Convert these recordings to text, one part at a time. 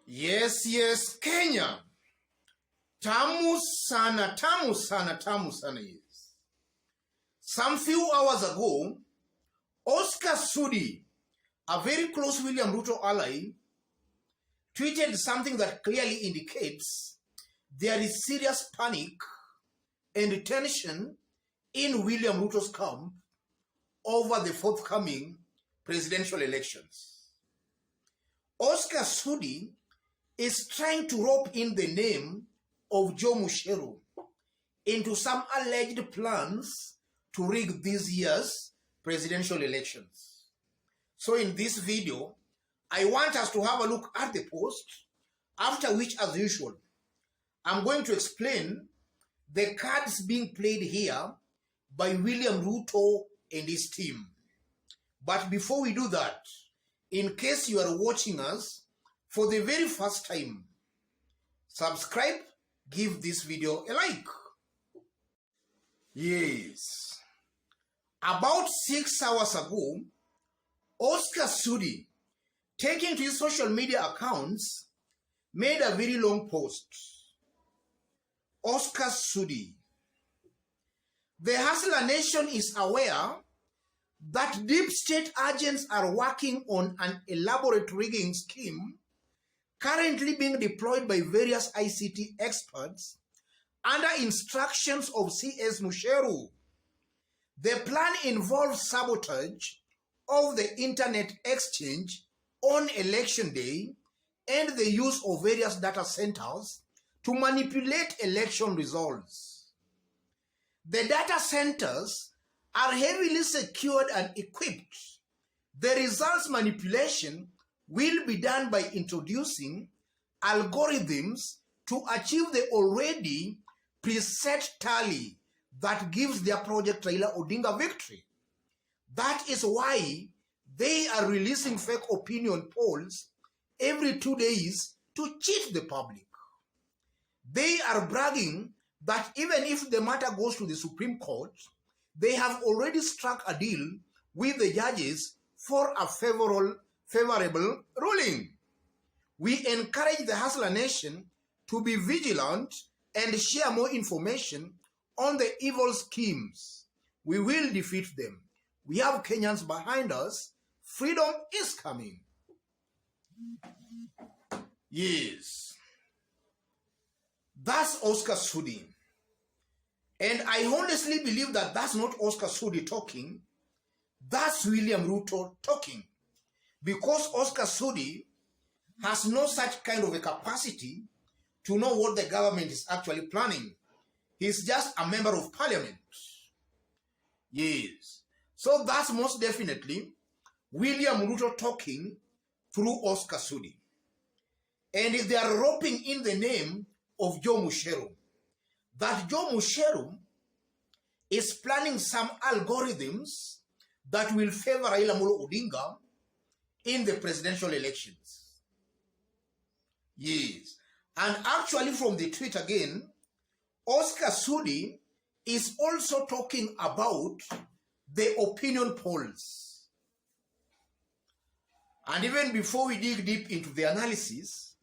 Yes, Kenya. Tamu sana, yes. Some few hours ago, Oscar Sudi, a very close William Ruto ally, tweeted something that clearly indicates there is serious panic and tension in William Ruto's camp over the forthcoming presidential elections. Oscar Sudi is trying to rope in the name of Mucheru into some alleged plans to rig this year's presidential elections. So in this video, I want us to have a look at the post, after which, as usual, I'm going to explain the cards being played here by William Ruto and his team. But before we do that, in case you are watching us for the very first time, subscribe, give this video a like. Yes. About 6 hours ago, Oscar Sudi, taking to his social media accounts, made a very long post. Oscar Sudi: the Hustler Nation is aware that deep state agents are working on an elaborate rigging scheme currently being deployed by various ICT experts under instructions of CS Mucheru. The plan involves sabotage of the internet exchange on election day and the use of various data centers to manipulate election results. The data centers are heavily secured and equipped. The results manipulation will be done by introducing algorithms to achieve the already preset tally that gives their project Raila Odinga victory. That is why they are releasing fake opinion polls every 2 days to cheat the public. They are bragging that even if the matter goes to the Supreme Court, they have already struck a deal with the judges for a favorable ruling. We encourage the Hustler Nation to be vigilant and share more information on the evil schemes. We will defeat them. We have Kenyans behind us. Freedom is coming. Yes. That's Oscar Sudi. And I honestly believe that that's not Oscar Sudi talking. That's William Ruto talking. Because Oscar Sudi has no such kind of a capacity to know what the government is actually planning. He's just a member of parliament. Yes. So that's most definitely William Ruto talking through Oscar Sudi. And they are roping in the name of Mucheru. That Mucheru is planning some algorithms that will favor Raila Odinga in the presidential elections. Yes. And actually from the tweet again, Oscar Sudi is also talking about the opinion polls. And even before we dig deep into the analysis,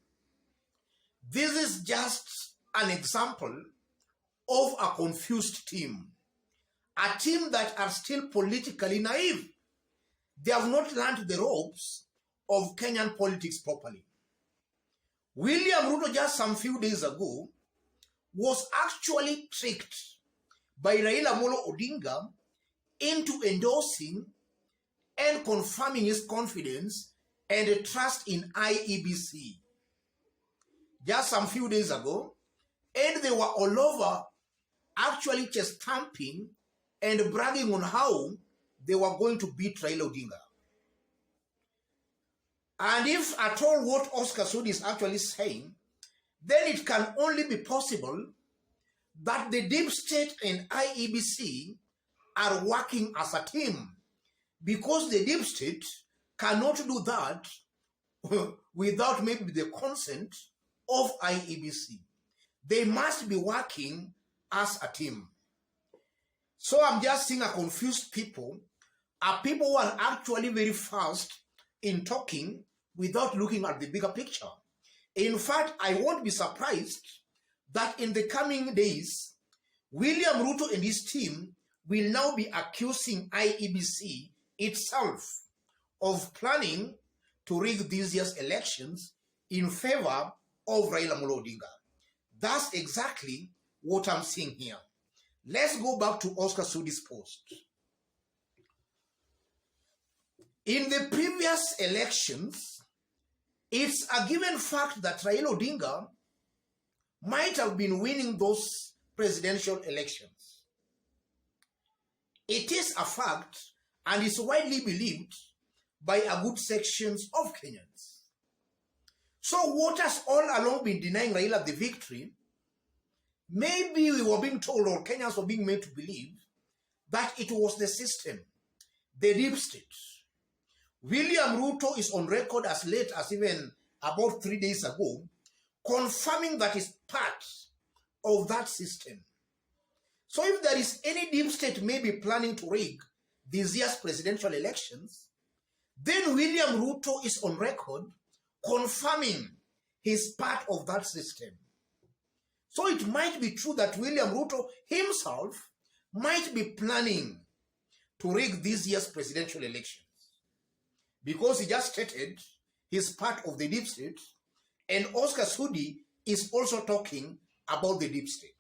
this is just an example of a confused team. A team that are still politically naive. They have not learned the ropes of Kenyan politics properly. William Ruto just some few days ago was actually tricked by Raila Odinga into endorsing and confirming his confidence and trust in IEBC. Just some few days ago, and they were all over actually just stamping and bragging on how they were going to beat Raila Odinga. And if at all what Oscar Sudi is actually saying, then it can only be possible that the deep state and IEBC are working as a team, because the deep state cannot do that without maybe the consent of IEBC. They must be working as a team. So I'm just seeing a confused people, people who are actually very fast in talking without looking at the bigger picture. In fact, I won't be surprised that in the coming days, William Ruto and his team will now be accusing IEBC itself of planning to rig this year's elections in favor of Raila Amolo Odinga. That's exactly what I'm seeing here. Let's go back to Oscar Sudi's post. In the previous elections, it's a given fact that Raila Odinga might have been winning those presidential elections. It is a fact and is widely believed by a good sections of Kenyans. So what has all along been denying Raila the victory? Maybe we were being told, or Kenyans were being made to believe, that it was the system, the deep state. William Ruto is on record as late as even about 3 days ago, confirming that is part of that system. So if there is any deep state maybe planning to rig this year's presidential elections, then William Ruto is on record confirming he's part of that system. So it might be true that William Ruto himself might be planning to rig this year's presidential elections, because he just stated he's part of the deep state, and Oscar Sudi is also talking about the deep state.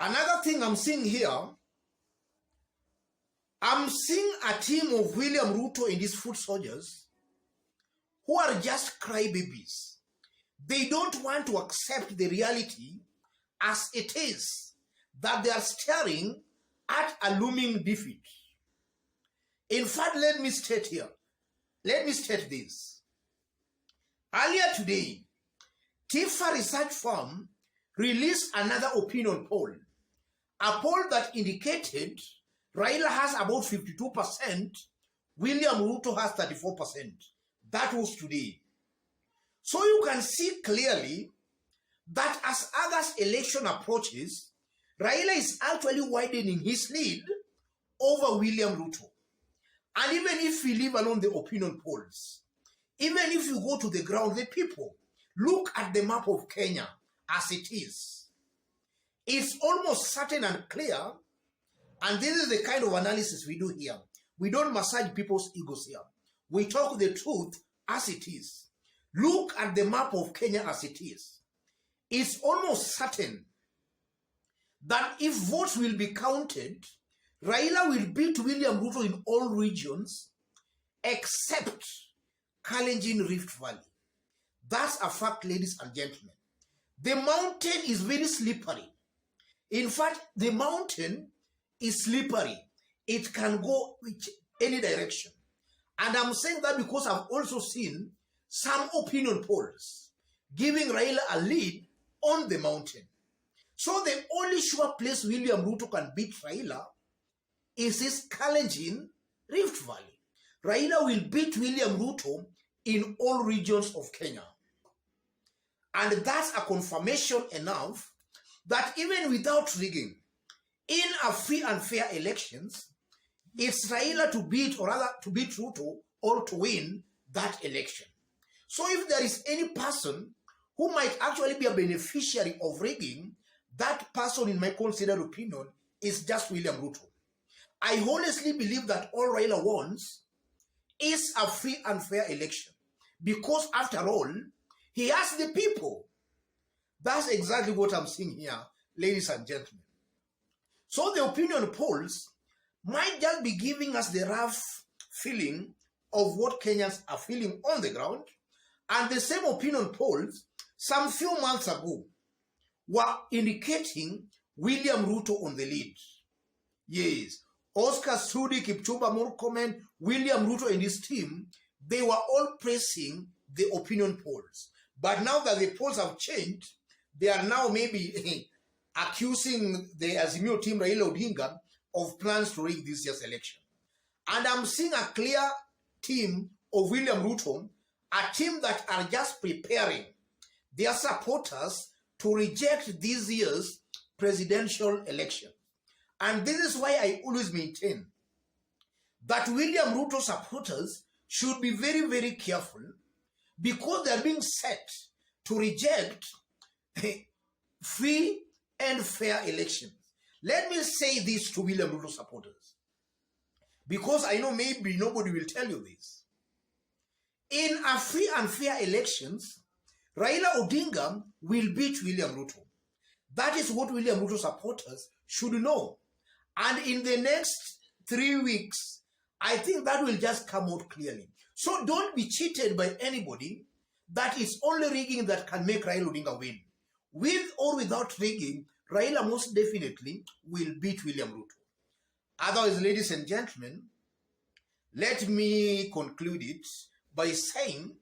Another thing I'm seeing here, I'm seeing a team of William Ruto and his foot soldiers who are just crybabies. They don't want to accept the reality as it is, that they are staring at a looming defeat. In fact, let me state this. Earlier today, Tifa research firm released another opinion poll, a poll that indicated Raila has about 52%, William Ruto has 34%. That was today. So you can see clearly that as August election approaches, Raila is actually widening his lead over William Ruto. And even if we leave alone the opinion polls, even if you go to the ground, the people, look at the map of Kenya as it is. It's almost certain and clear, and this is the kind of analysis we do here. We don't massage people's egos here. We talk the truth as it is. Look at the map of Kenya as it is. It's almost certain that if votes will be counted, Raila will beat William Ruto in all regions except Kalenjin Rift Valley. That's a fact, ladies and gentlemen. The mountain is very slippery. In fact, the mountain is slippery. It can go any direction. And I'm saying that because I've also seen some opinion polls giving Raila a lead on the mountain. So the only sure place William Ruto can beat Raila is his Kalenjin Rift Valley. Raila will beat William Ruto in all regions of Kenya. And that's a confirmation enough that even without rigging, in a free and fair elections, it's Raila to beat, or rather to beat Ruto, or to win that election. So if there is any person who might actually be a beneficiary of rigging, that person, in my considered opinion, is just William Ruto. I honestly believe that all Raila wants is a free and fair election, because after all, he has the people. That's exactly what I'm seeing here, ladies and gentlemen. So the opinion polls might just be giving us the rough feeling of what Kenyans are feeling on the ground, and the same opinion polls some few months ago were indicating William Ruto on the lead. Yes, Oscar Sudi, Kipchumba Murkomen, William Ruto and his team, they were all praising the opinion polls. But now that the polls have changed, they are now maybe accusing the Azimio team, Raila Odinga, of plans to rig this year's election. And I'm seeing a clear team of William Ruto, a team that are just preparing their supporters to reject this year's presidential election. And this is why I always maintain that William Ruto supporters should be very, very careful, because they are being set to reject free and fair elections. Let me say this to William Ruto supporters, because I know maybe nobody will tell you this. In a free and fair elections, Raila Odinga will beat William Ruto. That is what William Ruto supporters should know. And in the next 3 weeks, I think that will just come out clearly. So don't be cheated by anybody that is only rigging that can make Raila Odinga win. With or without rigging, Raila most definitely will beat William Ruto. Otherwise, ladies and gentlemen, let me conclude it by saying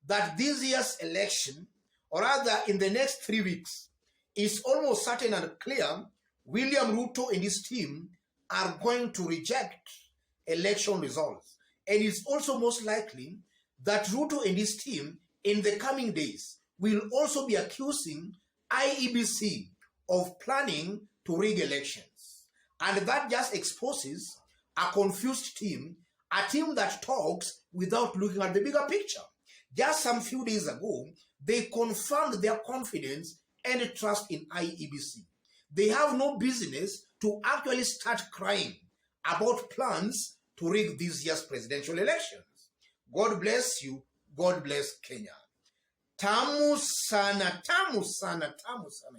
that this year's election, or rather in the next 3 weeks, is almost certain and clear William Ruto and his team are going to reject election results. And it's also most likely that Ruto and his team in the coming days will also be accusing IEBC of planning to rig elections. And that just exposes a confused team, a team that talks without looking at the bigger picture. Just some few days ago, they confirmed their confidence and trust in IEBC. They have no business to actually start crying about plans to rig this year's presidential elections. God bless you. God bless Kenya. Tamu sana, tamu sana, tamu sana.